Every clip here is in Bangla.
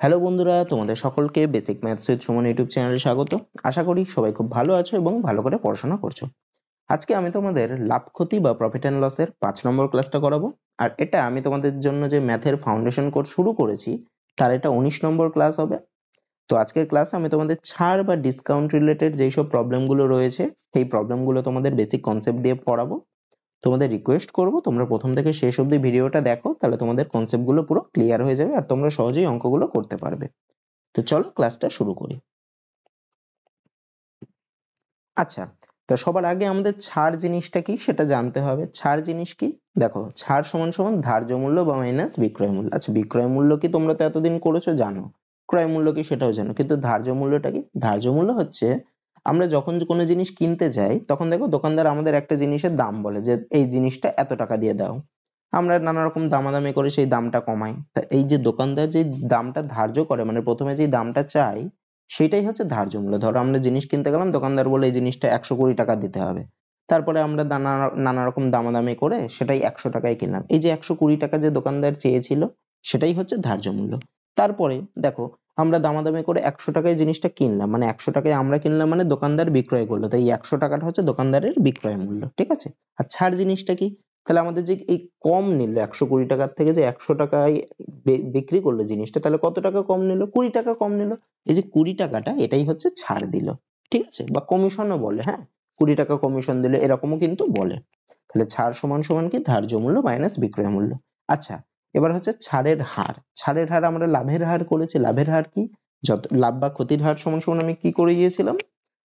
হ্যালো বন্ধুরা, তোমাদের সকলকে basic maths with Suman YouTube চ্যানেলে স্বাগত। আশা করি সবাই খুব ভালো আছো এবং ভালো করে পড়াশোনা করছো। আজকে আমি তোমাদের লাভ ক্ষতি বা প্রফিট অ্যান্ড লসের 5 নম্বর ক্লাসটা করাবো। আর এটা আমি তোমাদের জন্য যে ম্যাথের ফাউন্ডেশন কোর্স শুরু করেছি তার এটা 19 নম্বর ক্লাস হবে। তো আজকের ক্লাসে আমি তোমাদের ছাড় বা ডিসকাউন্ট রিলেটেড যেই সব প্রবলেমগুলো রয়েছে সেই প্রবলেমগুলো তোমাদের বেসিক কনসেপ্ট দিয়ে পড়াবো। তোমাদের রিকোয়েস্ট করব তোমরা প্রথম থেকে শেষ অবধি ভিডিওটা দেখো, তাহলে তোমাদের কনসেপ্টগুলো পুরো ক্লিয়ার হয়ে যাবে আর তোমরা সহজেই অঙ্কগুলো করতে পারবে। তো চলো ক্লাসটা শুরু করি। আচ্ছা, তো সবার আগে আমাদের ছাড় জিনিসটা কি সেটা জানতে হবে। ছাড় জিনিস কি? দেখো, ছাড় সমান সমান ধার্য মূল্য বা মাইনাস বিক্রয় মূল্য। আচ্ছা, বিক্রয় মূল্য কি তোমরা তো এতদিন করেছো, জানো। ক্রয় মূল্য কি সেটাও জানো, কিন্তু ধার্য মূল্যটা কি? ধার্য মূল্য হচ্ছে আমরা যখন কোনো জিনিস কিনতে যাই তখন দেখো দোকানদার আমাদের একটা জিনিসের দাম বলে যে এই জিনিসটা এত টাকা দিয়ে দাও। আমরা নানা রকম দামাদামি করে সেই দামটা কমাই। তা এই যে দোকানদার যে দামটা ধার্য করে, মানে প্রথমে যে দামটা চাই সেটাই হচ্ছে ধার্য মূল্য। ধরো আমরা জিনিস কিনতে গেলাম, দোকানদার বলে এই জিনিসটা 120 টাকা দিতে হবে। তারপরে আমরা নানা রকম দামাদামি করে সেটাই 100 টাকায় কিনলাম। এই যে 120 টাকা যে দোকানদার চেয়েছিল সেটাই হচ্ছে ধার্য মূল্য। তারপরে দেখো, আমরা দামাদামি করে 100 টাকায় জিনিসটা কিনলাম, মানে 100 টাকায় আমরা কিনলাম মানে দোকানদার বিক্রয় করলো, তাই 100 টাকাটা হচ্ছে দোকানদারের বিক্রয় মূল্য। ঠিক আছে? আর ছাড় জিনিসটা কি? তাহলে আমাদের যে এই কম নিল 120 টাকার থেকে, যে 100 টাকায় বিক্রি করলো জিনিসটা, তাহলে কত টাকা কম নিল? 20 টাকা কম নিল। এই যে 20 টাকাটা এটাই হচ্ছে ছাড় দিল। ঠিক আছে? বা কমিশনও বলে, হ্যাঁ, 20 টাকা কমিশন দিলে এরকমও কিন্তু বলে। তাহলে ছাড় সমান সমান কি? ধার্য মূল্য মাইনাস বিক্রয় মূল্য। আচ্ছা, এবার হচ্ছে ছাড়ের হার। ছাড়ের হার আমরা লাভের হার করেছি। লাভের হার কি? যত লাভ বা ক্ষতির হার সমান সমান আমি কি করে গিয়েছিলাম,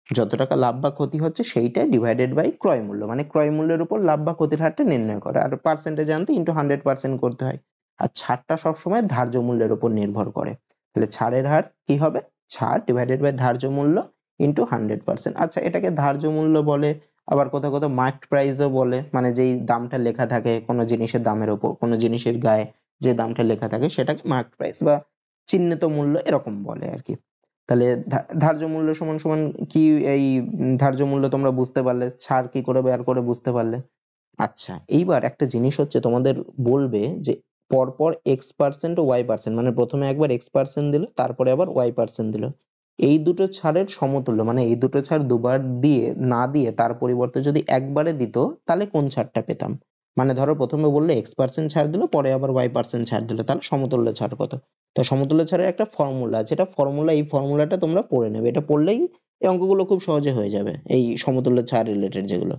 যত টাকা লাভ বা ক্ষতি হচ্ছে সেইটা ডিভাইডেড বাই ক্রয় মূল্য, মানে ক্রয় মূল্যের উপর লাভ বা ক্ষতির হারটা নির্ণয় করে, আর পার্সেন্টেজ জানতে ইন্টু 100% করতে হয়। আর ছাড়টা সবসময় ধার্য মূল্যের উপর নির্ভর করে। তাহলে ছাড়ের হার কি হবে? ছাড় ডিভাইডেড বাই ধার্য মূল্য ইন্টু 100%। আচ্ছা, এটাকে ধার্য মূল্য বলে, আবার কোথাও কোথাও মার্কেট প্রাইসও বলে, মানে যেই দামটা লেখা থাকে কোনো জিনিসের দামের উপর, কোনো জিনিসের গায়ে যে দামটা লেখা থাকে সেটাকে মার্কেট প্রাইস বা চিহ্নিত মূল্য এরকম বলে আর কি। তাহলে ধার্য মূল্য সমান সমান কি? এই ধার্য মূল্য তোমরা বুঝতে পারলে, ছাড় কি করে বের করে বুঝতে পারলে। আচ্ছা, এইবার একটা জিনিস হচ্ছে তোমাদের বলবে যে পরপর x% ও y%, মানে প্রথমে একবার x% দিল, তারপরে আবার y% দিল, এই দুটো ছাড়ের সমতুল্য, মানে এই দুটো ছাড় দুবার দিয়ে না দিয়ে তার পরিবর্তে যদি একবারে দিত তাহলে কোন ছাড়টা পেতাম। মানে ধরো প্রথমে বললে x% ছাড় দিল, পরে আবার y% ছাড় দিল, তাহলে সমতুল্য ছাড় কত? তো সমতুল্য ছাড়ের একটা ফর্মুলা আছে, এটা ফর্মুলা, এই ফর্মুলাটা তোমরা পড়ে নেবে, এটা পড়লেই এই অঙ্কগুলো খুব সহজে হয়ে যাবে, এই সমতুল্য ছাড় রিলেটেড যেগুলো।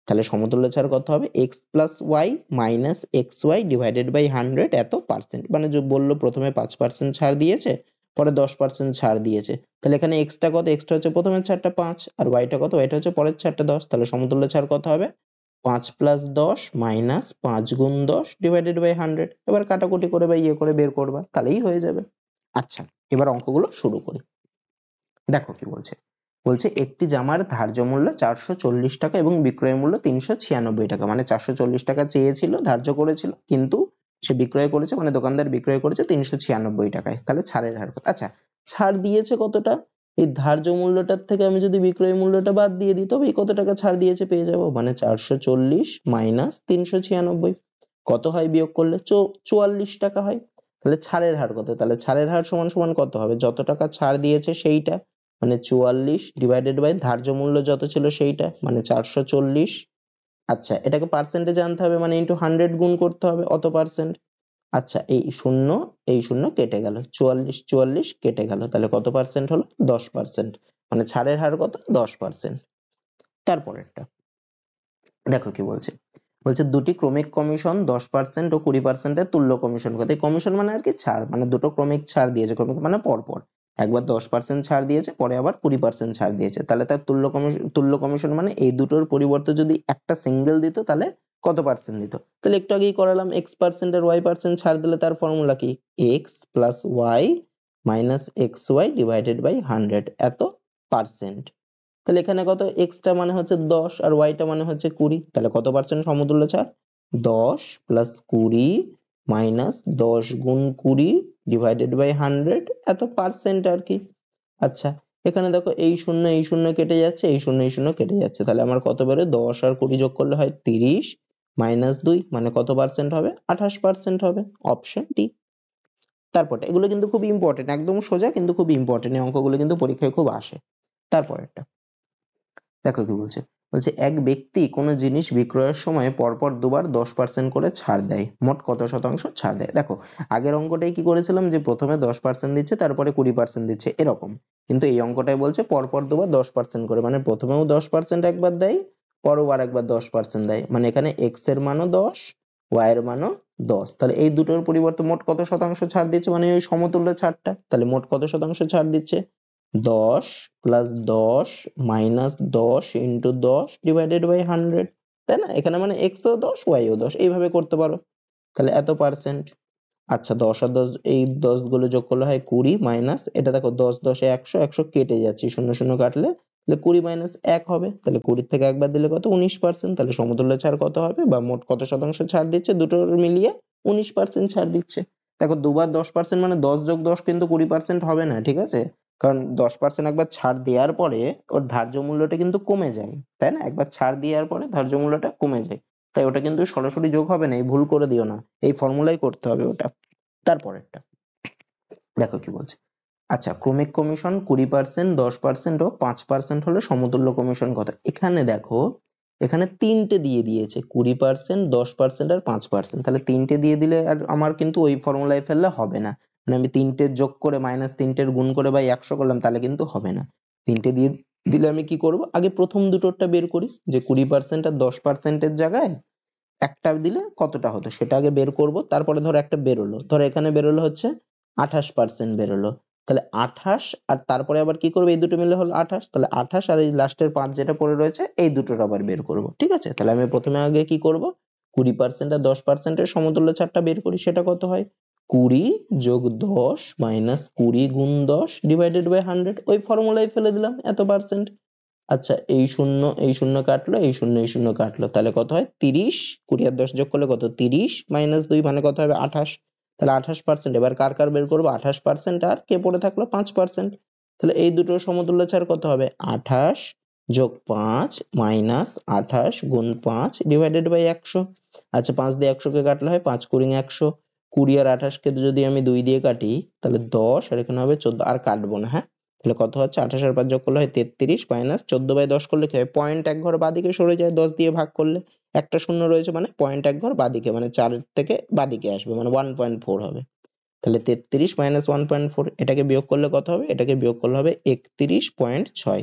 তাহলে সমতুল্য ছাড় কত হবে? x plus y minus x y divided by 100 এত পার্সেন্ট। মানে যে বললো প্রথমে 5% ছাড় দিয়েছে, পরে 10% ছাড় দিয়েছে, তাহলে এখানে x টা কত? x টা হচ্ছে প্রথমের ছাড়টা 5, আর y টা কত? y টা হচ্ছে পরের ছাড়টা 10। তাহলে সমতুল্য ছাড় কত হবে? 5 প্লাস 10 মাইনাস 5 গুণ 10 ডিভাইডেড বাই 100। এবার কাটাকুটি করে বা ইয়ে করে বের করবা, তাহলেই হয়ে যাবে। আচ্ছা, এবার অঙ্কগুলো শুরু করি। দেখো কি বলছে। বলছে একটি জামার ধার্য মূল্য 440 টাকা এবং বিক্রয় মূল্য 396 টাকা, মানে 440 টাকা চেয়েছিল, ধার্য করেছিল, কিন্তু সে বিক্রয় করেছে, মানে দোকানদার বিক্রয় করেছে 396 টাকায়। তাহলে ছাড়ের হার কত? আচ্ছা, ছাড় দিয়েছে কতটা? এই ধার্য মূল্যটার থেকে আমি যদি বিক্রয় মূল্যটা বাদ দিয়ে দিই তবে এই কত টাকা ছাড় দিয়েছে পেয়ে যাবো, মানে 440 মাইনাস 396 কত হয় বিয়োগ করলে? 44 টাকা হয়। তাহলে ছাড়ের হার কত? তাহলে ছাড়ের হার সমান সমান কত হবে? যত টাকা ছাড় দিয়েছে সেইটা, মানে 44 ডিভাইডেড বাই ধার্য মূল্য যত ছিল সেইটা, মানে 440। আচ্ছা, এটাকে পার্সেন্টে জানতে হবে, মানে ইন্টু 100 গুণ করতে হবে, অত পার্সেন্ট। আচ্ছা, এই শূন্য কেটে গেল, 44 44 কেটে গেল, তাহলে কত পার্সেন্ট হলো? 10%। মানে ছাড়ের হার কত? 10%। তারপরেরটা দেখো কি বলছে। বলছে দুটি ক্রমিক কমিশন 10% ও 20% এর তুল্য কমিশন কত? কমিশন মানে আর কি ছাড়, মানে দুটো ক্রমিক ছাড় দিয়েছে, ক্রমিক মানে পরপর একবার 10% ছাড় দিয়েছে, পরে আবার 20% ছাড় দিয়েছে, তাহলে তার তুল্য কমিশন মানে এই দুটোর পরিবর্তে যদি একটা সিঙ্গেল দিত তাহলে কত পার্সেন্ট দিত। তাহলে একটু আগেই করালাম, x% আর y% ছাড় দিলে তার ফর্মুলা কি? x plus y minus x y divided by 100 এত পার্সেন্ট। তাহলে এখানে কত? x টা মানে হচ্ছে 10 আর y টা মানে হচ্ছে 20, তাহলে কত পার্সেন্ট সমতুল্য ছাড়? 10 প্লাস 20 মাইনাস 10 গুণ 20 ডিভাইডেড বাই 100 এত পার্সেন্ট আর কি। আচ্ছা, এখানে দেখো এই শূন্য কেটে যাচ্ছে, এই শূন্য কেটে যাচ্ছে, তাহলে আমার কত বেরোয়? 10 আর 20 যোগ করলে হয় 30 মাইনাস 2, মানে কত পার্সেন্ট হবে? 28% হবে, অপশন ডি। তারপরটা এগুলো কিন্তু খুব ইম্পর্টেন্ট, একদম সোজা কিন্তু খুব ইম্পর্টেন্ট, এই অঙ্কগুলো কিন্তু পরীক্ষায় খুব আসে। তারপরেরটা দেখো কি বলছে, বলছে এক ব্যক্তি কোনো জিনিস বিক্রয়ের সময় পরপর দুবার 10% করে ছাড় দেয়, মোট কত শতাংশ ছাড় দেয়? দেখো আগের অঙ্কটাই কি করেছিলাম যে প্রথমে 10% দিচ্ছে তারপরে 20% দিচ্ছে এরকম, কিন্তু এই অঙ্কটাই বলছে পরপর দুবার 10% করে, মানে প্রথমেও 10% একবার দেয়, পরও আরেকবার 10% দেয়, মানে এখানে x এর মানও 10, y এর মানও 10, তাহলে এই দুটোর পরিবর্তে মোট কত শতাংশ ছাড় দিচ্ছে, মানে ওই সমতুল্য ছাড়টা, তাহলে মোট কত শতাংশ ছাড় দিচ্ছে? 10 plus 10 minus 10 into 10 divided by 100, তাই না? এখানে মানে x ও 10 y ও 10 এইভাবে করতে পারো, তাহলে এত পার্সেন্ট। আচ্ছা 10 আর 10 এই 10 গুলো যোগ করলে হয় 20 মাইনাস এটা দেখো 10 10 এ 100 100 কেটে যাচ্ছে, শূন্য শূন্য কাটলে তাহলে 20 মাইনাস 1 হবে, তাহলে 20 থেকে একবার দিলে কত 19%, তাহলে সমতুল্য ছাড় কত হবে বা মোট কত শতাংশ ছাড় দিচ্ছে দুটোর মিলিয়ে 19% ছাড় দিচ্ছে। দেখো দুবার 10% মানে 10 যোগ 10 কিন্তু 20% হবে না, ঠিক আছে? কারণ 10% একবার ছাড় দেওয়ার পরে ওর ধার্য মূল্যটা কিন্তু কমে যায়, তাই না? একবার ছাড় দেওয়ার পরে ধার্য মূল্যটা কমে যায়, তাই ওটা কিন্তু সরাসরি যোগ হবে না, এই ভুল করে দিও না, এই ফর্মুলাই করতে হবে ওটা। তারপরেরটা দেখো কি বলছে, আচ্ছা ক্রমিক কমিশন 20%, 10% ও 5% হলে সমতুল্য কমিশন কত? এখানে দেখো এখানে তিনটে দিয়ে দিয়েছে 20%, 10% আর 5%, তাহলে তিনটে দিয়ে দিলে আর আমার কিন্তু ওই ফর্মুলায় ফেললে হবে না, মানে আমি তিনটে যোগ করে মাইনাস তিনটের গুণ করে বাই 100 করলাম তাহলে কিন্তু হবে না। তিনটে দিয়ে দিলে আমি কি করব, আগে প্রথম দুটোরটা বের করি, যে 20% আর 10% এর জায়গায় একটা দিলে কতটা হতো সেটা আগে বের করব, তারপরে ধরো একটা বেরোলো, ধরো এখানে বেরোলো হচ্ছে 28% বেরোলো, তাহলে 28 আর তারপরে আবার কি করবো, এই দুটো মিলে হলো 28, তাহলে 28 আর এই লাস্টের 5 যেটা পড়ে রয়েছে এই দুটোর আবার বের করব, ঠিক আছে? তাহলে আমি প্রথমে আগে কি করব, 20% আর 10% এর সমতুল্য ছাড়টা বের করি, সেটা কত হয় 20 যোগ 10 মাইনাস 20 গুণ 10 ডিভাইডেড বাই 100, ওই ফর্মুলায় ফেলে দিলাম এত পার্সেন্ট। আচ্ছা এই শূন্য কাটলো, এই শূন্য কাটলো, তাহলে কত হয় 30, 20 আর 10 যোগ করলে কত 30 মাইনাস 2 মানে কত হবে 28, তাহলে 28%। এবার কার কার বের করবো, 28% আর কে পড়ে থাকলো 5%, তাহলে এই দুটোর সমতুল্য ছাড় কত হবে 28 যোগ 5 মাইনাস 28 গুণ 5 ডিভাইডেড বাই 100। আচ্ছা 5 দিয়ে 100 কে কাটলে হয় 5 কুড়ি 100, 20 আর 28 কে যদি আমি 2 দিয়ে কাটি তাহলে 10 আর এখানে হবে 14, আর কাটবো না, হ্যাঁ? তাহলে কত হচ্ছে 28 আর 5 যোগ করলে হয় 33 মাইনাস 14 বাই 10 করলে কি হয়, পয়েন্ট এক ঘর বাদিকে সরে যায়, 10 দিয়ে ভাগ করলে একটা শূন্য রয়েছে মানে পয়েন্ট এক ঘর বাদিকে, মানে 4 থেকে বাদিকে আসবে, মানে 1.4 হবে, তাহলে 33 মাইনাস 1.4 এটাকে বিয়োগ করলে কত হবে, এটাকে বিয়োগ করলে হবে 31.6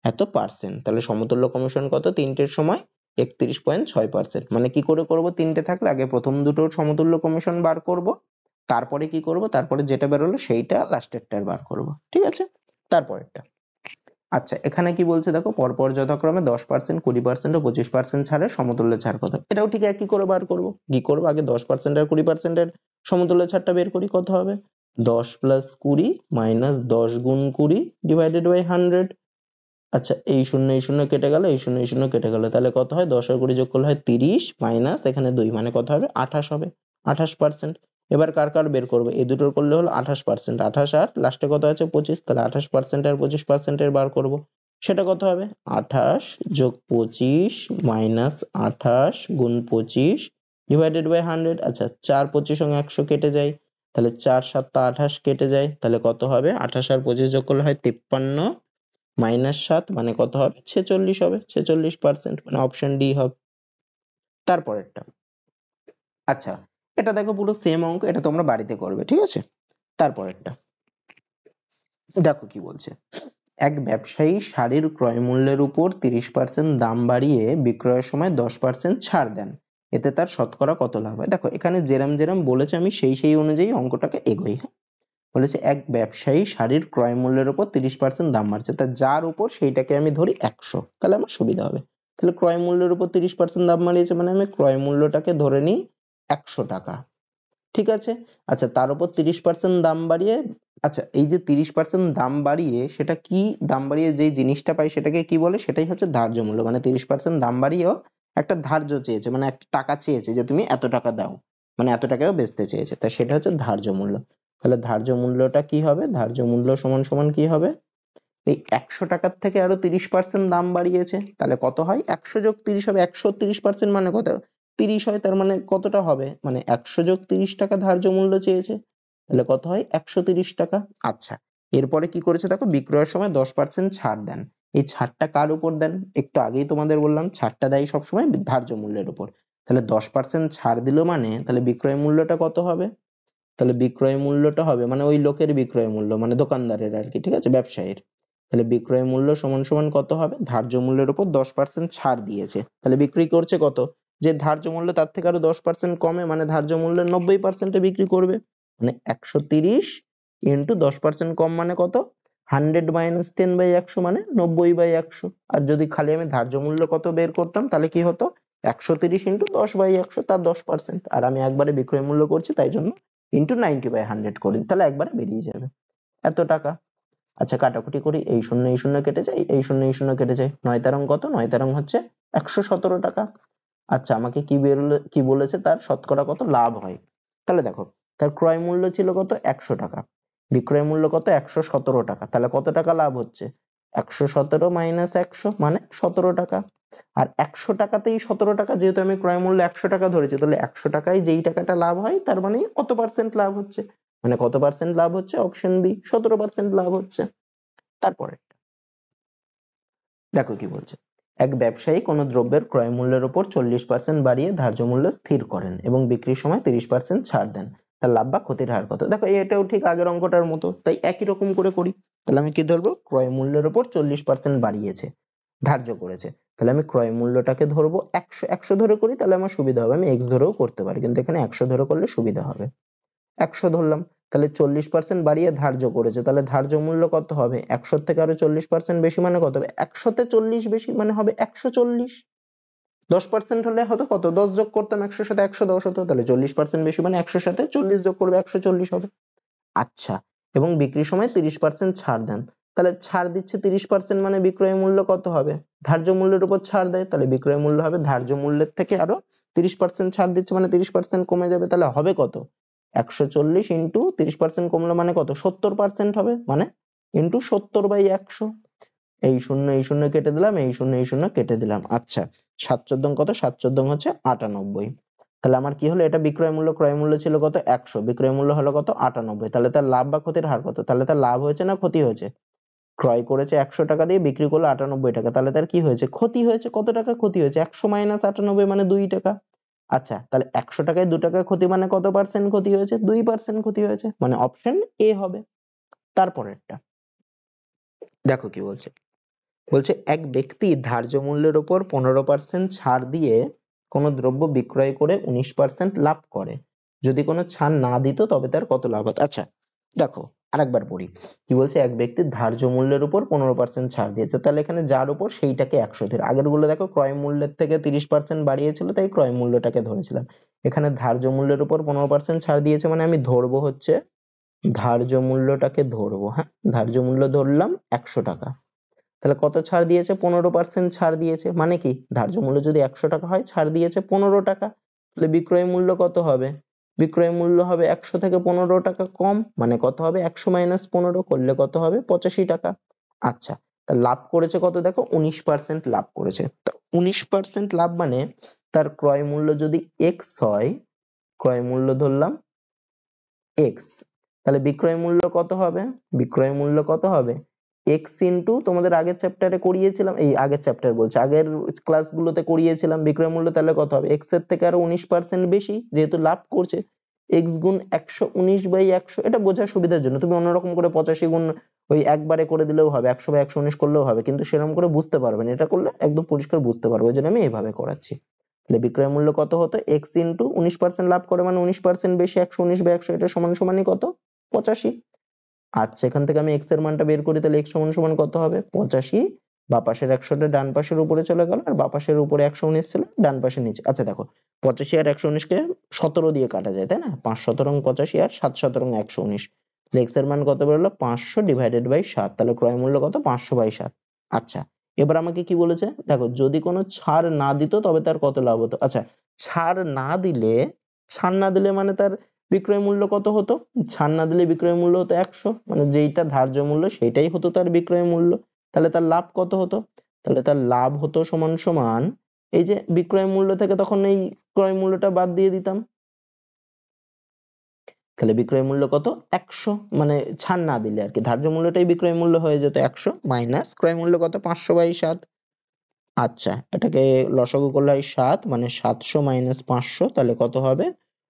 এত পার্সেন্ট। তাহলে সমতুল্য কমিশন কত তিনটের সময় 31.6%। মানে কি করে করব, তিনটে থাকলে আগে প্রথম দুটোর সমতুল্য কমিশন বার করব, তারপরে কি করব, তারপরে যেটা বেরোলো সেইটা লাস্টেরটার বার করব, ঠিক আছে? তারপরেরটা আচ্ছা এখানে কি বলছে দেখো, পরপর যথাক্রমে 10%, 20% ও 25% ছাড়ের সমতুল্য ছাড় কত? এটাও ঠিক একই করে বার করব, কি করব আগে 10% আর 20% এর সমতুল্য ছাড়টা বের করি, কত হবে 10 প্লাস 20 মাইনাস 10 গুণ 20 ডিভাইডেড বাই 100। আচ্ছা এই শূন্য কেটে গেল, এই শূন্য কেটে গেল, তাহলে কত হয় 10 আর 20 যোগ করলে হয় 30 মাইনাস এখানে 2 মানে কত হবে 28 হবে, 28%। এবার কার কার বের করবে, এই দুটোর করলে হলো 28%, 28 আর লাস্টে কত আছে 25, তাহলে 28% আর 25% এর বার করব, সেটা কত হবে 28 যোগ 25 মাইনাস 28 গুণ 25 ডিভাইডেড বাই 100। আচ্ছা 4 25 সঙ্গে 100 কেটে যায়, তাহলে 4 7 28 কেটে যায়, তাহলে কত হবে 28 আর 25 যোগ করলে হয় 53 মাইনাস 7 মানে কত হবে 46 হবে, 46%, মানে অপশন ডি হবে। তারপরেরটা আচ্ছা এটা দেখো পুরো সেম অঙ্ক, এটা তোমরা বাড়িতে করবে, ঠিক আছে? তারপরেরটা দেখো কি বলছে, এক ব্যবসায়ী শাড়ির ক্রয় মূল্যের উপর 30% দাম বাড়িয়ে বিক্রয়ের সময় 10% ছাড় দেন, এতে তার শতকরা কত লাভ হয়? দেখো এখানে যেরম যেরম বলেছে আমি সেই অনুযায়ী অঙ্কটাকে এগোই, হ্যাঁ? বলেছে এক ব্যবসায়ী শাড়ির ক্রয় মূল্যের উপর 30% দাম বাড়ছে, তা যার উপর সেইটাকে আমি ধরি 100, তাহলে আমার সুবিধা হবে। তাহলে ক্রয় মূল্যের উপর 30% দাম বাড়িয়েছে মানে আমি ক্রয় মূল্যটাকে ধরে নিই 100 টাকা, ঠিক আছে? আচ্ছা তার উপর 30% দাম বাড়িয়ে, আচ্ছা এই যে 30% দাম বাড়িয়ে সেটা কি, দাম বাড়িয়ে যেই জিনিসটা পাই সেটাকে কি বলে, সেটাই হচ্ছে ধার্য মূল্য, মানে 30% দাম বাড়িয়েও একটা ধার্য চেয়েছে, মানে একটা টাকা চেয়েছে যে তুমি এত টাকা দাও, মানে এত টাকাও বেচতে চেয়েছে, তাই সেটা হচ্ছে ধার্য মূল্য। তাহলে ধার্য মূল্যটা কি হবে, ধার্য মূল্য সমান সমান কি হবে, এই 100 টাকার থেকে আরো 30% দাম বাড়িয়েছে, তাহলে কত হয় 100 যোগ 30 হবে, 130% মানে কত 30 হয়, তার মানে কতটা হবে, মানে 100 যোগ 30 টাকা ধার্য মূল্য চেয়েছে, তাহলে কত হয় 130 টাকা। আচ্ছা, এরপরে কি করেছে দেখো, বিক্রয়ের সময় 10% ছাড় দেন। এই ছাড়টা কার উপর দেন? একটু আগেই তোমাদের বললাম ছাড়টা দেয় সবসময় ধার্য মূল্যের উপর। তাহলে 10% ছাড় দিল মানে তাহলে বিক্রয় মূল্যটা কত হবে? তাহলে বিক্রয় মূল্যটা হবে মানে ওই লোকের বিক্রয় মূল্য মানে দোকানদারের আর কি, ঠিক আছে, ব্যবসায়ীর। তাহলে বিক্রয় মূল্য সমান সমান কত হবে? ধার্য মূল্যের উপর 10% ছাড় দিয়েছে, তাহলে বিক্রি করছে কত? যে ধার্য মূল্য তার থেকে আরো 10% কমে মানে ধার্য মূল্যের 90% বিক্রি করবে। মানে 130 ইন্টু 10% কম মানে কত? 100 - 10/100 মানে 90/100। আর যদি খালি আমি ধার্য মূল্য কত বের করতাম তাহলে কি হতো? 130 ইন্টু 10/100 তার 10%। আর আমি একবারে বিক্রয় মূল্য করছি তাই জন্য ইন্টু 90/100 করি, তাহলে একবারে বেরিয়ে যাবে এত টাকা। আচ্ছা, কাটাকুটি করি, এই শূন্য এই শূন্য কেটে যায়, এই শূন্য এই শূন্য কেটে যায়, 9 কত? 9 হচ্ছে 117 টাকা। আচ্ছা, আমাকে কি বেরোলো, কি বলেছে তার শতকরা কত লাভ হয়? তাহলে দেখো, তার ক্রয় মূল্য ছিল কত? 100 টাকা, বিক্রয় মূল্য কত? 117 টাকা, তাহলে কত টাকা লাভ হচ্ছে? 117 - 100 মানে 17 টাকা। আর 100 টাকাতেই 17 টাকা, যেহেতু আমি ক্রয় মূল্য 100 টাকা ধরেছি, তাহলে 100 টাকায় যেই টাকাটা লাভ হয় তার মানে কত পার্সেন্ট লাভ হচ্ছে? মানে কত পার্সেন্ট লাভ হচ্ছে? অপশন বি, 17% লাভ হচ্ছে। তারপরে দেখো কি বলছে, এক ব্যবসায়ী কোনো দ্রব্যের ক্রয় মূল্যের উপর 40% বাড়িয়ে ধার্য মূল্য স্থির করেন এবং বিক্রির সময় 30% ছাড় দেন, তার লাভ বা ক্ষতির হার কত? দেখো এটাও ঠিক আগের অঙ্কটার মতো, তাই একই রকম করে করি। তাহলে আমি কি ধরবো? ক্রয় মূল্যের উপর 40% বাড়িয়েছে, ধার্য করেছে, তাহলে আমি ক্রয় মূল্যটাকে ধরবো 100। 100 ধরে করি তাহলে আমার সুবিধা হবে, আমি এক্স ধরেও করতে পারি, কিন্তু এখানে 100 ধরে করলে সুবিধা হবে। 100 ধরলাম, তাহলে 40% বাড়িয়ে ধার্য করেছে, তাহলে ধার্য মূল্য কত হবে? 100 থেকে আরো 40% বেশি মানে কত হবে? 100 তে 40 বেশি মানে হবে 140। 10% হলে হতো কত? 10 যোগ করতাম 100 সাথে, 110 হতো, তাহলে 40% বেশি মানে 100 সাথে 40 যোগ করবে 140 হবে। আচ্ছা, এবং বিক্রির সময় 30% ছাড় দেন, তাহলে ছাড় দিচ্ছে 30% মানে বিক্রয় মূল্য কত হবে? ধার্য মূল্যের উপর ছাড় দেয়, তাহলে বিক্রয় মূল্য হবে ধার্য মূল্যের থেকে আরো 30% ছাড় দিচ্ছে মানে 30% কমে যাবে, তাহলে হবে কত? 140 ইন্টু 30% কমলো মানে কত? 70% হবে, মানে ইন্টু 70/100। এই শূন্য এই শূন্য কেটে দিলাম, এই শূন্য এই শূন্য কেটে দিলাম। আচ্ছা, 7 কত? 7 হচ্ছে 98। তাহলে আমার কি হলো? এটা বিক্রয় মূল্য, ক্রয় মূল্য ছিল কত? 100, বিক্রয় মূল্য হলো কত? 98। তাহলে তার লাভ বা ক্ষতির হার কত? তাহলে তার লাভ হয়েছে না ক্ষতি হয়েছে? ক্রয় করেছে 100 টাকা দিয়ে, বিক্রি করলো 98 টাকা, তাহলে তার কি হয়েছে? ক্ষতি হয়েছে। কত টাকা ক্ষতি হয়েছে? 100 - 98 মানে 2 টাকা। আচ্ছা, তাহলে 100 টাকায় 2 টাকা ক্ষতি মানে কত পার্সেন্ট ক্ষতি হয়েছে? 2% ক্ষতি হয়েছে, মানে অপশন এ হবে। তারপরেরটা দেখো কি বলছে, বলছে এক ব্যক্তি ধার্য মূল্যের উপর 15% ছাড় দিয়ে কোনো দ্রব্য বিক্রয় করে 19% লাভ করে, যদি কোনো ছাড় না দিত তবে তার কত লাভ হতো? আচ্ছা দেখো, আরেকবার পড়ি। কি বলছে, এক ব্যক্তি ধার্য মূল্যের উপর 15% ছাড় দিয়েছে, তাহলে এখানে যার উপর সেইটাকে 100 ধরে, আগের গুলো দেখো ক্রয় মূল্যের থেকে 30% বাড়িয়েছিল তাই ক্রয় মূল্যটাকে ধরেছিলাম, এখানে ধার্য মূল্যের উপর 15% ছাড় দিয়েছে মানে আমি ধরবো হচ্ছে ধার্য মূল্যটাকে ধরবো। হ্যাঁ, ধার্য মূল্য ধরলাম 100 টাকা, তাহলে কত ছাড় দিয়েছে? 15% ছাড় দিয়েছে, মানে কি ধার্য মূল্য যদি 100 টাকা হয় ছাড় দিয়েছে 15 টাকা, তাহলে বিক্রয় মূল্য কত হবে? বিক্রয় মূল্য হবে 100 থেকে 15 টাকা কম, মানে কত হবে? 100 - 15 করলে কত হবে? 85 টাকা। আচ্ছা, তা লাভ করেছে কত? দেখো 19% লাভ করেছে, তা 19% লাভ মানে তার ক্রয় মূল্য যদি এক্স হয়, ক্রয় মূল্য ধরলাম এক্স, তাহলে বিক্রয় মূল্য কত হবে? বিক্রয় মূল্য কত হবে? এক্স ইন্টু তোমাদের আগের চ্যাপ্টারে করিয়েছিলাম, এই আগের চ্যাপ্টার বলছে আগের ক্লাসগুলোতে করিয়েছিলাম বিক্রয় মূল্য, তাহলে কত হবে? এক্স এর থেকে আরো 19% বেশি, যেহেতু লাভ করছে, এক্স গুণ 119/100। এটা বোঝার সুবিধার জন্য তুমি অন্যরকম করে 85 গুণ ওই একবারে করে দিলেও হবে, 100/119 করলেও হবে, কিন্তু সেরকম করে বুঝতে পারবে না, এটা করলে একদম পরিষ্কার বুঝতে পারবে, ওই জন্য আমি এইভাবে করাচ্ছি। তাহলে বিক্রয় মূল্য কত হতো? এক্স ইন্টু 19% লাভ করে মানে 19% বেশি, 119/100, এটা সমান সমানই কত? 85। আচ্ছা, এখান থেকে আমি এক্স এর মানটা বের করি, তাহলে এক্স সমান সমান কত হবে? 85, বা পাশের 100টা ডান পাশের উপরে চলে গেল, আর বা পাশের উপরে 119 ছিল, ডান পাশে নিচে। আচ্ছা দেখো, 85 আর 119 কে 17 দিয়ে কাটা যায়, তাই না? 5 17 85 আর 7 17 119, তাহলে এক্স এর মান কত বেরোলো? 500/7, তাহলে ক্রয় মূল্য কত? 500/7। আচ্ছা, এবার আমাকে কি বলেছে দেখো, যদি কোনো ছাড় না দিত তবে তার কত লাভ হতো? আচ্ছা, ছাড় না দিলে, ছাড় না দিলে মানে তার বিক্রয় মূল্য কত হতো? ছাড় না দিলে বিক্রয় মূল্য হতো 100, মানে যেইটা ধার্য মূল্য সেইটাই হতো তার বিক্রয় মূল্য, তাহলে তার লাভ কত হতো? তাহলে তার লাভ হতো সমান সমান, এই যে বিক্রয় মূল্য থেকে তখন এই ক্রয় মূল্যটা বাদ দিয়ে দিতাম, তাহলে বিক্রয় মূল্য কত 100, মানে ছাড় না দিলে আর কি ধার্য মূল্যটাই বিক্রয় মূল্য হয়ে যেত 100 মাইনাস ক্রয় মূল্য কত 500/7। আচ্ছা এটাকে লসাগু করলে হয় 7, মানে 700 মাইনাস 500, তাহলে কত হবে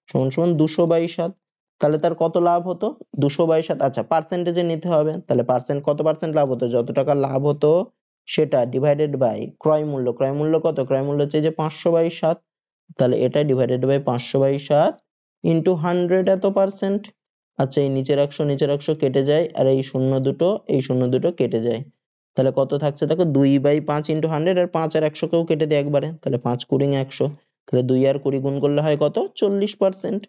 সমান সমান 200/7। তাহলে তার কত লাভ হতো 200/7। আচ্ছা পার্সেন্টেজে নিতে হবে, তাহলে কত পার্সেন্ট লাভ হতো, যত টাকা লাভ হতো সেটা ডিভাইডেড বাই ক্রয় মূল্য। ক্রয় মূল্য কত, ক্রয় মূল্য হচ্ছে যে 500/7, তাহলে এটা ডিভাইডেড বাই 500/7 ইন্টু 100 এত পার্সেন্ট। আচ্ছা এই নিচের 100 কেটে যায়, আর এই শূন্য দুটো কেটে যায়, তাহলে কত থাকছে দেখো 2/5 ইন্টু 100, আর 5 আর 100 কেও কেটে দেয় একবারে, তাহলে 5 কুড়ি 100, তাহলে 2 আর 20 গুণ করলে হয় কত 40%।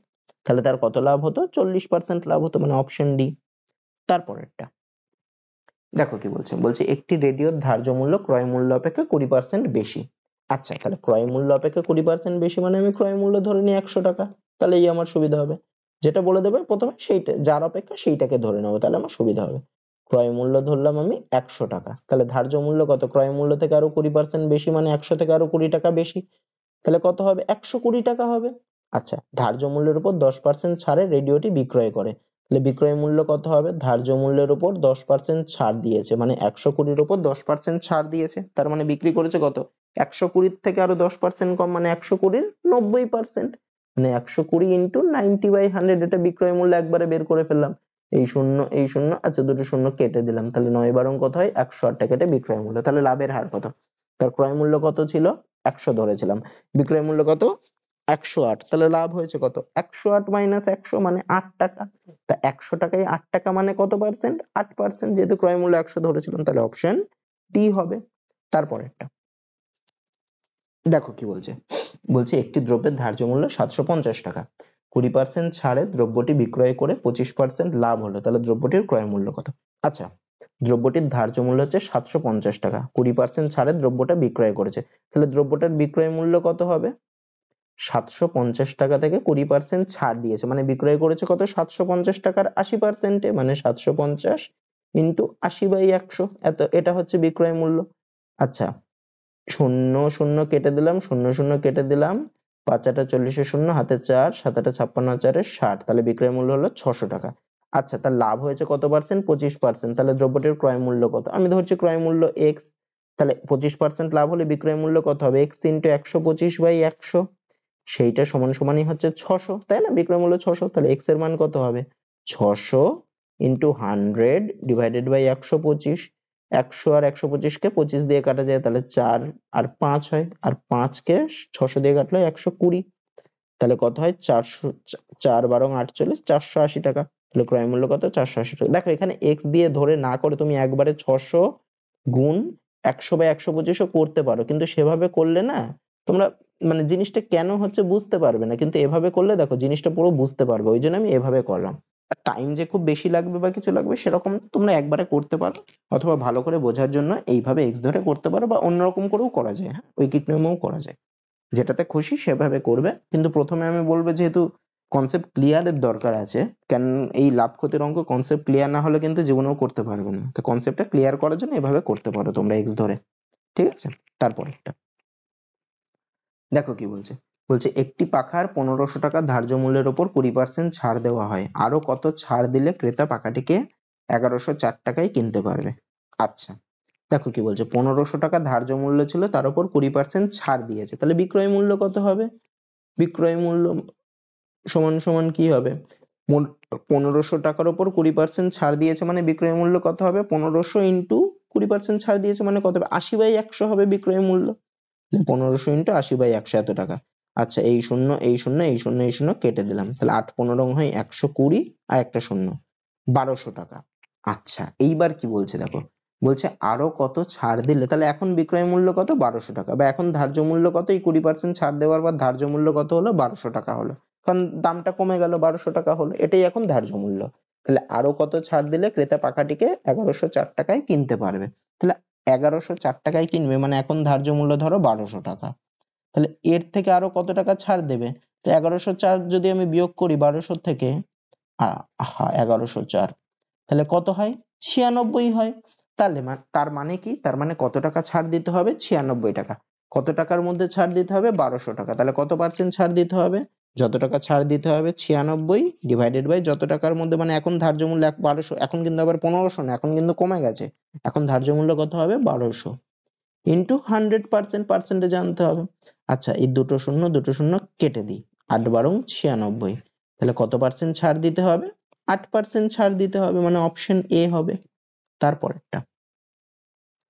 তাহলে তার কত লাভ হতো 40% লাভ হতো, মানে অপশন ডি। তারপরেরটা দেখো কি বলছে, বলছে একটি রেডিওর ধার্য মূল্য ক্রয় মূল্য অপেক্ষা 20% বেশি। আচ্ছা তাহলে ক্রয় মূল্য অপেক্ষা 20% বেশি মানে আমি ক্রয় মূল্য ধরে নিই 100 টাকা, তাহলে এই আমার সুবিধা হবে। যেটা বলে দেবে প্রথমে সেইটা, যার অপেক্ষা সেইটাকে ধরে নেবো, তাহলে আমার সুবিধা হবে। ক্রয় মূল্য ধরলাম আমি 100 টাকা, তাহলে ধার্য মূল্য কত, ক্রয় মূল্য থেকে আরো 20% বেশি মানে 100 থেকে আরো 20 টাকা বেশি, তাহলে কত হবে 120 টাকা হবে। আচ্ছা ধার্য মূল্যের উপর 10% ছাড়ে রেডিওটি বিক্রয় করে, তাহলে বিক্রয় মূল্য কত হবে, ধার্য মূল্যের উপর 10% ছাড় দিয়েছে, মানে 120-র উপর 10% ছাড় দিয়েছে, তার মানে বিক্রি করেছে কত 120 থেকে আরো 10% কম, মানে 120-র 90%, মানে 120 ইন্টু 90/100, এটা বিক্রয় মূল্য একবারে বের করে ফেললাম। এই শূন্য, আচ্ছা দুটো শূন্য কেটে দিলাম, তাহলে 9 কত হয় 108 টাকা, এটা বিক্রয় মূল্য। তাহলে লাভের হার কত, তার ক্রয় মূল্য কত ছিল 100 ধরেছিলাম, বিক্রয় মূল্য কত 108, তাহলে লাভ হয়েছে কত 108 মাইনাস 100 মানে 8 টাকা। তা 100 টাকায় 8 টাকা মানে কত পার্সেন্ট, 8%, যেহেতু ক্রয় মূল্য 100 ধরেছিলাম, তাহলে অপশন ডি হবে। তারপরেরটা দেখো কি বলছে, বলছে একটি দ্রব্যের ধার্য মূল্য 750 টাকা, 20% ছাড়ে দ্রব্যটি বিক্রয় করে 25% লাভ হলো, তাহলে দ্রব্যটির ক্রয় মূল্য কত। আচ্ছা দ্রব্যটির ধার্য মূল্য হচ্ছে 750 টাকা, 20% ছাড়ে দ্রব্যটা বিক্রয় করেছে, তাহলে দ্রব্যটার বিক্রয় মূল্য কত হবে 750 টাকা থেকে 20% ছাড় দিয়েছে, মানে বিক্রয় করেছে কত 750 টাকার 80%, মানে 750 ইন্টু 80/100, এটা হচ্ছে বিক্রয় মূল্য। আচ্ছা শূন্য শূন্য কেটে দিলাম, শূন্য কেটে দিলাম, 5 8 40 শূন্য, হাতে 4, 7 8 56, 4 60, তাহলে বিক্রয় মূল্য হলো 600 টাকা। আচ্ছা তার লাভ হয়েছে কত পার্সেন্ট 25%, তাহলে দ্রব্যটির ক্রয় মূল্য কত, আমি ধরছি ক্রয় মূল্য এক্স, তাহলে 25% লাভ হলে বিক্রয় মূল্য কত হবে এক্স ইন্টু 125/100, সেইটা সমান সমানই হচ্ছে 600, তাই না, বিক্রয় মূল্য 600, তাহলে এক্স এর মান কত হবে 600 ইন্টু 100 ডিভাইডেড বাই 125, 100 আর 125 কে 25 দিয়ে কাটা যায়, তাহলে 4 আর 5 হয়, আর 5 কে 600 দিয়ে কাটলে 120, তাহলে কত হয় 400, 4 12 48, 480 টাকা, তাহলে ক্রয় মূল্য কত 480 টাকা। দেখো এখানে এক্স দিয়ে ধরে না করে তুমি একবারে 600 গুণ 100/125 ও করতে পারো, কিন্তু সেভাবে করলে না তোমরা মানে জিনিসটা কেন হচ্ছে বুঝতে পারবে না, কিন্তু এভাবে করলে দেখো জিনিসটা পুরো বুঝতে পারবে, ওই জন্য আমি এভাবে করলাম। আর টাইম যে খুব বেশি লাগবে বা কিছু লাগবে সেরকম না, তোমরা একবারে করতে পারো, অথবা ভালো করে বোঝার জন্য এইভাবে এক্স ধরে করতে পারো, বা অন্যরকম করেও করা যায়, হ্যাঁ উইকিট নিয়মেও করা যায়, যেটাতে খুশি সেভাবে করবে। কিন্তু প্রথমে আমি বলবো যেহেতু কনসেপ্ট ক্লিয়ারের দরকার আছে, কারণ এই লাভ ক্ষতির অঙ্ক কনসেপ্ট ক্লিয়ার না হলে কিন্তু জীবনেও করতে পারবে না, তো কনসেপ্টটা ক্লিয়ার করার জন্য এভাবে করতে পারো তোমরা এক্স ধরে, ঠিক আছে। তারপরেরটা দেখো কি বলছে, বলছে একটি পাখার 1500 টাকা ধার্য মূল্যের উপর 20% ছাড় দেওয়া হয়, আরো কত ছাড় দিলে ক্রেতা পাখাটিকে 1104 টাকায় কিনতে পারবে। আচ্ছা দেখো কি বলছে 1500 টাকা ধার্য মূল্য ছিল, তার উপর 20% ছাড় দিয়েছে, তাহলে বিক্রয় মূল্য কত হবে, বিক্রয় মূল্য সমান সমান কি হবে 1500 টাকার উপর 20% ছাড় দিয়েছে, মানে বিক্রয় মূল্য কত হবে 1500 ইন্টু 20% ছাড় দিয়েছে, মানে কত হবে 80/100 হবে বিক্রয় মূল্য, 1500 ইন্টু 80/100 এত টাকা। আচ্ছা এই শূন্য এই শূন্য এই শূন্য এই শূন্য কেটে দিলাম, তাহলে 8 15 হয় 120, আর একটা শূন্য 1200 টাকা। আচ্ছা এইবার কি বলছে দেখো, বলছে আরো কত ছাড় দিলে, তাহলে এখন বিক্রয় মূল্য কত 1200 টাকা, বা এখন ধার্য মূল্য কত, এই 20% ছাড় দেওয়ার পর ধার্য মূল্য কত হলো 1200 টাকা হলো, কারণ দামটা কমে গেল 1200 টাকা হলো, এটাই এখন ধার্য মূল্য। তাহলে আরো কত ছাড় দিলে ক্রেতা পাখাটিকে 1104 টাকায় কিনতে পারবে, তাহলে 1104 টাকায় কিনবে, মানে এখন ধার্য মূল্য ধরো 1200 টাকা, তাহলে এর থেকে আরো কত টাকা ছাড় দেবে, তো 1104 যদি আমি বিয়োগ করি 1200 থেকে, 1104, তাহলে কত হয় 96 হয়, তাহলে তার মানে কি, তার মানে কত টাকা ছাড় দিতে হবে 96 টাকা, কত টাকার মধ্যে ছাড় দিতে হবে 1200 টাকা, তাহলে কত পার্সেন্ট ছাড় দিতে হবে যত টাকা ছাড় দিতে হবে 96 ডিভাইডেড বাই যত টাকার মধ্যে, মানে এখন ধার্য মূল্য 1200, এখন কিন্তু আবার 1500 না, এখন কিন্তু কমে গেছে, এখন ধার্য মূল্য কত হবে 1200 ইন্টু 100%, পার্সেন্টেজ আনতে হবে। আচ্ছা, এই দুটো শূন্য কেটে দিই, 8×12 = 96, তাহলে কত পার্সেন্ট ছাড় দিতে হবে? 8% ছাড় দিতে হবে, মানে অপশন এ হবে। তারপরেরটা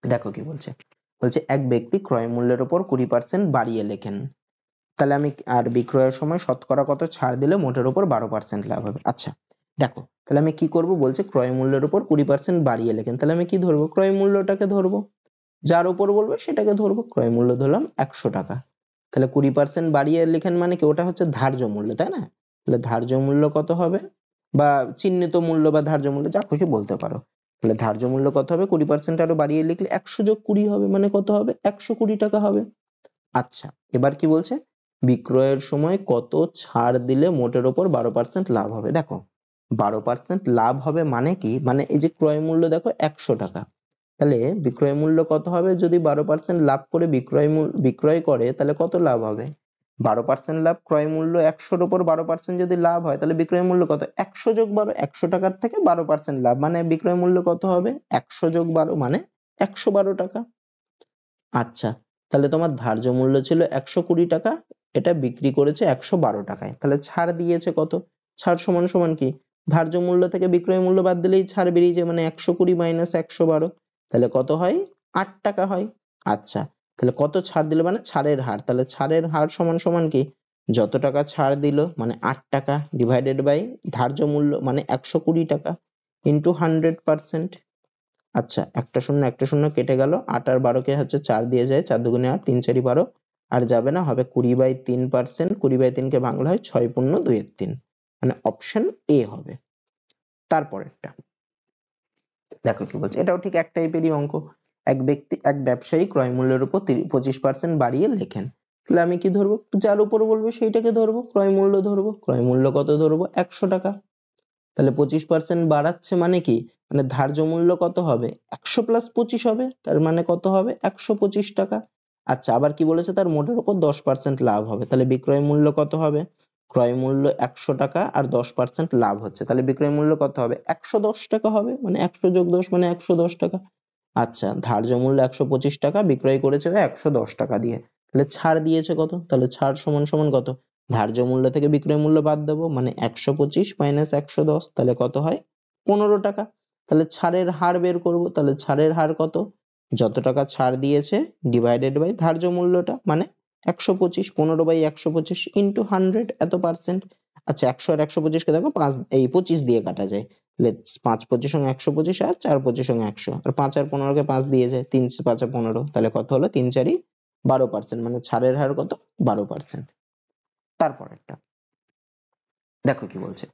দেখো কি বলছে, বলছে এক ব্যক্তি ক্রয় মূল্যের উপর 20% বাড়িয়ে লেখেন, তাহলে আমি আর বিক্রয়ের সময় শতকরা কত ছাড় দিলে মোটের উপর 12% লাভ হবে। আচ্ছা দেখো, তাহলে আমি কি করব, বলছে ক্রয় মূল্যের উপর 20% বাড়িয়ে লেখেন, তাহলে আমি কি ধরবো, ক্রয় মূল্যটাকে ধরবো, যার উপর বলবে সেটাকে ধরবো। ক্রয় মূল্য ধরলাম 100 টাকা, তাহলে 20% বাড়িয়ে লেখেন মানে কি, ওটা হচ্ছে ধার্য মূল্য, তাই না? তাহলে ধার্য মূল্য কত হবে, বা চিহ্নিত মূল্য বা ধার্য মূল্য যা খুশি বলতে পারো। তাহলে ধার্য মূল্য কত হবে, 20% আরো বাড়িয়ে লিখলে 100 যোগ 20 হবে, মানে কত হবে, 120 টাকা হবে। আচ্ছা, এবার কি বলছে, বিক্রয়ের সময় কত ছাড় দিলে মোটের ওপর 12% লাভ হবে। দেখো 12% লাভ হবে মানে কি, মানে এই যে ক্রয় মূল্য দেখো 100 টাকা, তাহলে বিক্রয় মূল্য কত হবে, যদি 12% লাভ করে বিক্রয় করে তাহলে কত লাভ হবে, 12% লাভ, ক্রয় মূল্য 100-র উপর 12% যদি লাভ হয় তাহলে বিক্রয় মূল্য কত, 100 যোগ 12, 100 টাকার থেকে 12% লাভ, মানে বিক্রয় মূল্য কত হবে, 100 যোগ 12 মানে 112 টাকা। আচ্ছা, তাহলে তোমার ধার্য মূল্য ছিল 120 টাকা, এটা বিক্রি করেছে 112 টাকায়, তাহলে ছাড় দিয়েছে কত, ছাড় সমান সমান কি, ধার্য মূল্য থেকে বিক্রয় মূল্য বাদ দিলেই ছাড় বেরিয়ে যায়, মানে 120 মাইনাস 112, তাহলে কত হয়, 8 টাকা হয়। আচ্ছা, তাহলে কত ছাড় দিল, মানে ছাড়ের হার, তাহলে ছাড়ের হার সমান সমান কি, যত টাকা ছাড় দিল মানে 8 টাকা ডিভাইডেড বাই ধার্য মূল্য মানে 120 টাকা ইন্টু 100%। আচ্ছা, একটা শূন্য কেটে গেল, 8 আর 12 কে হচ্ছে 4 দিয়ে যায়, 4 দুগুণে 8, 3 4 12, আর যাবে না, হবে 20/3%, 20/3 কে ভাঙলে হয় 6×2 = 3, মানে অপশন এ হবে। তারপরেরটা দেখো কি বলছে, এটাও ঠিক এক টাইপেরই অঙ্ক। এক ব্যবসায়ী ক্রয় মূল্যের উপর 25% বাড়িয়ে লেখেন, তাহলে আমি কি ধরবো, যার উপর বলবে সেইটাকে ধরবো, ক্রয় মূল্য ধরবো, ক্রয় মূল্য কত ধরবো, 100 টাকা, তাহলে 25% বাড়াচ্ছে মানে কি, মানে ধার্য মূল্য কত হবে, 100 + 25 হবে, তার মানে কত হবে, 125 টাকা। আচ্ছা, আবার কি বলেছে, তার মোটের উপর 10% লাভ হবে, তাহলে বিক্রয় মূল্য কত হবে, ক্রয় মূল্য 100 টাকা আর 10% লাভ হচ্ছে, তাহলে বিক্রয় মূল্য কত হবে, 110 টাকা হবে, মানে 100 যোগ 10 মানে 110 টাকা। আচ্ছা, ধার্য মূল্য 125 টাকা, বিক্রয় করেছে 110 টাকা দিয়ে, তাহলে ছাড় দিয়েছে কত, তাহলে ছাড় সমান সমান কত, ধার্য মূল্য থেকে বিক্রয় মূল্য বাদ দেবো, মানে 125 মাইনাস 110, তাহলে কত হয়, 15 টাকা। তাহলে ছাড়ের হার বের করব, তাহলে ছাড়ের হার কত, যত টাকা ছাড় দিয়েছে ডিভাইডেড বাই ধার্য মূল্যটা মানে 125, 15/125 ইন্টু 100, এত পার্সেন্ট। আচ্ছা, 100 আর 125 কে দেখো 25 দিয়ে কাটা যায়, তাহলে 5×25 = 125, আর 4×25 = 100, আর 5 আর 15 কে 5 দিয়ে যায়, 3×5 = 15, তাহলে কত হলো, 3×4 = 12%, মানে ছাড়ের হার কত, 12%। তারপরেরটা দেখো কি বলছে,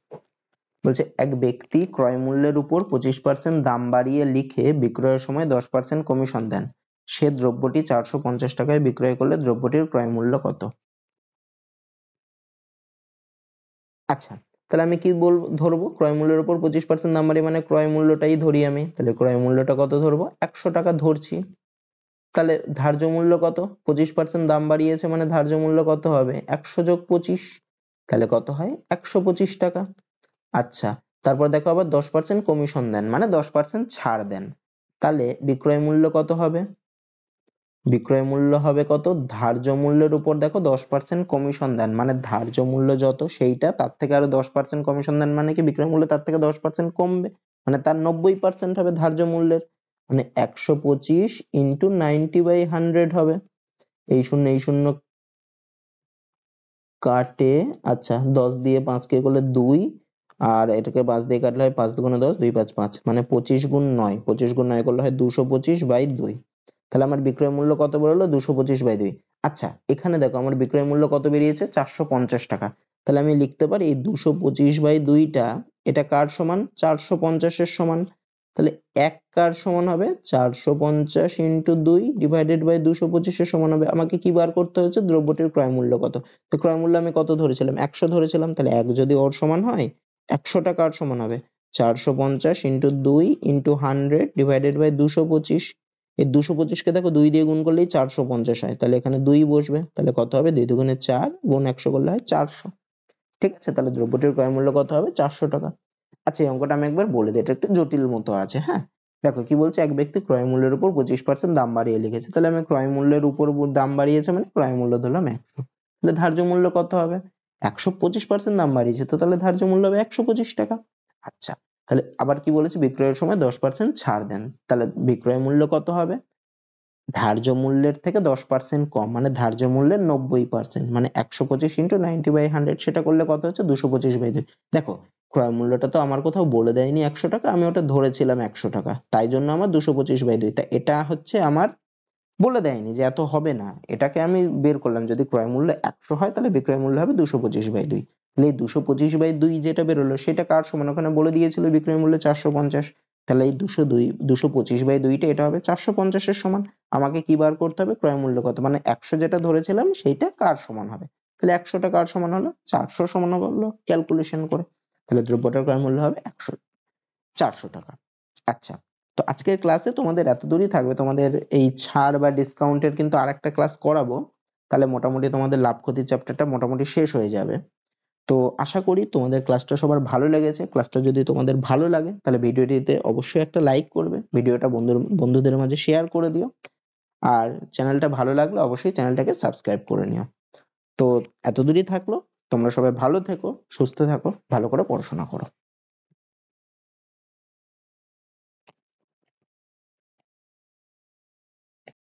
বলছে এক ব্যক্তি ক্রয় মূল্যের উপর 25% দাম বাড়িয়ে লিখে বিক্রয়ের সময় 10% কমিশন দেন, সে দ্রব্যটি 450 টাকায় বিক্রয় করলে দ্রব্যটির ক্রয় মূল্য কত। আচ্ছা, তাহলে আমি কি ধরবো, ক্রয় মূল্যের উপর 25% দাম বাড়িয়ে মানে ক্রয় মূল্যটাই ধরি আমি, তাহলে ক্রয় মূল্যটা কত ধরবো, 100 টাকা ধরছি। তাহলে ধার্য মূল্য কত, 25% দাম বাড়িয়েছে মানে ধার্য মূল্য কত হবে, 100 যোগ 25, তাহলে কত হয়, 125 টাকা। আচ্ছা, তারপর দেখো আবার 10% কমিশন দেন মানে 10% ছাড় দেন, তাহলে বিক্রয় মূল্য কত হবে, বিক্রয় মূল্য হবে কত, ধার্য মূল্যের উপর দেখো 10% কমিশন দেন, মানে ধার্য মূল্য যত সেইটা তার থেকে আরো 10% কমিশন দেন, মানে কি বিক্রয় মূল্য তার থেকে 10% কমবে, মানে তার 90% হবে ধার্য মূল্যের, মানে 125 ইন্টু 90/100 হবে, এই শূন্য কাটে, আচ্ছা 10 দিয়ে 5 কে করলে 2, আর এটাকে 5 দিয়ে কাটলে হয় 5 দুগুণে 10, 2 5 5, মানে 25×9, 25×9 করলে হয় 225/2, তাহলে আমার বিক্রয় মূল্য কত বেরোলো, 225/2। আচ্ছা, এখানে দেখো আমার বিক্রয় মূল্য কত বেরিয়েছে, 450 টাকা, তাহলে আমি লিখতে পারি এই 225/2টা এটা কার সমান, 450 এর সমান, তাহলে 1 কার সমান হবে, 450 ইন্টু 2 ডিভাইডেড বাই 225 এর সমান হবে। আমাকে কি বার করতে হচ্ছে, দ্রব্যটির ক্রয় মূল্য কত, তো ক্রয় মূল্য আমি কত ধরেছিলাম, 100 ধরেছিলাম, তাহলে 1 যদি ওর সমান হয় 100 টা কার সমান হবে, 450 ইন্টু 2 ইন্টু 100 ডিভাইডেড বাই 225, এই 225 কে দেখো 2 দিয়ে গুণ করলেই 450 হয়, তাহলে এখানে 2 বসবে, তাহলে কত হবে, 2 দুগুণে 4 গুণ 100 করলে হয় 400। ঠিক আছে, তাহলে দ্রব্যটির ক্রয় মূল্য কত হবে? 400 টাকা। আচ্ছা, এই অঙ্কটা আমি একবার বলে দিই, এটা একটু জটিল মতো আছে। হ্যাঁ, দেখো কি বলছে, এক ব্যক্তি ক্রয় মূল্যের উপর 25% দাম বাড়িয়ে লিখেছে। তাহলে আমি ক্রয় মূল্যের উপর দাম বাড়িয়েছে মানে ক্রয় মূল্য ধরলাম 100। তাহলে ধার্য মূল্য কত হবে? 125% দাম বাড়িয়েছে, তো তাহলে ধার্য মূল্য হবে 125 টাকা। আচ্ছা, তাহলে আবার কি বলেছে, বিক্রয়ের সময় 10% ছাড় দেন। তাহলে বিক্রয় মূল্য কত হবে? ধার্য মূল্যের থেকে 10% কম, মানে ধার্য মূল্যের 90%, মানে 125 ইন্টু 90/100, সেটা করলে কত হচ্ছে? 225/2। দেখো, ক্রয় মূল্যটা তো আমার কোথাও বলে দেয়নি 100 টাকা, আমি ওটা ধরেছিলাম 100 টাকা, তাই জন্য আমার 225/2। তা এটা হচ্ছে আমার বলে দেয়নি যে এত হবে না, এটাকে আমি বের করলাম। যদি ক্রয় মূল্য 100 হয় তাহলে বিক্রয় মূল্য হবে 225/2। তাহলে এই 225/2 যেটা বেরোলো সেটা কার সমান? ওখানে বলে দিয়েছিল বিক্রয় মূল্য 450। তাহলে এই 225/2টা এটা হবে 450 এর সমান। আমাকে কি বার করতে হবে? ক্রয় মূল্য কত, মানে 100 যেটা ধরেছিলাম সেইটা কার সমান হবে। তাহলে 100 টা কার সমান হলো? 400 সমান হলো, ক্যালকুলেশন করে। তাহলে দ্রব্যটার ক্রয় মূল্য হবে 400 টাকা। আচ্ছা, তো আজকের ক্লাসে তোমাদের এতদূরই থাকবে। তোমাদের এই ছাড় বা ডিসকাউন্টের কিন্তু আরেকটা ক্লাস করাবো, তাহলে মোটামুটি তোমাদের লাভ ক্ষতির চ্যাপ্টারটা মোটামুটি শেষ হয়ে যাবে। তো আশা করি তোমাদের ক্লাসটা সবার ভালো লেগেছে। ক্লাসটা যদি তোমাদের ভালো লাগে তাহলে ভিডিওটিতে অবশ্যই একটা লাইক করবে, ভিডিওটা বন্ধুদের মাঝে শেয়ার করে দিও, আর চ্যানেলটা ভালো লাগলে অবশ্যই চ্যানেলটাকে সাবস্ক্রাইব করে নিও। তো এতদূরই থাকলো, তোমরা সবাই ভালো থেকো, সুস্থ থাকো, ভালো করে পড়াশোনা করো।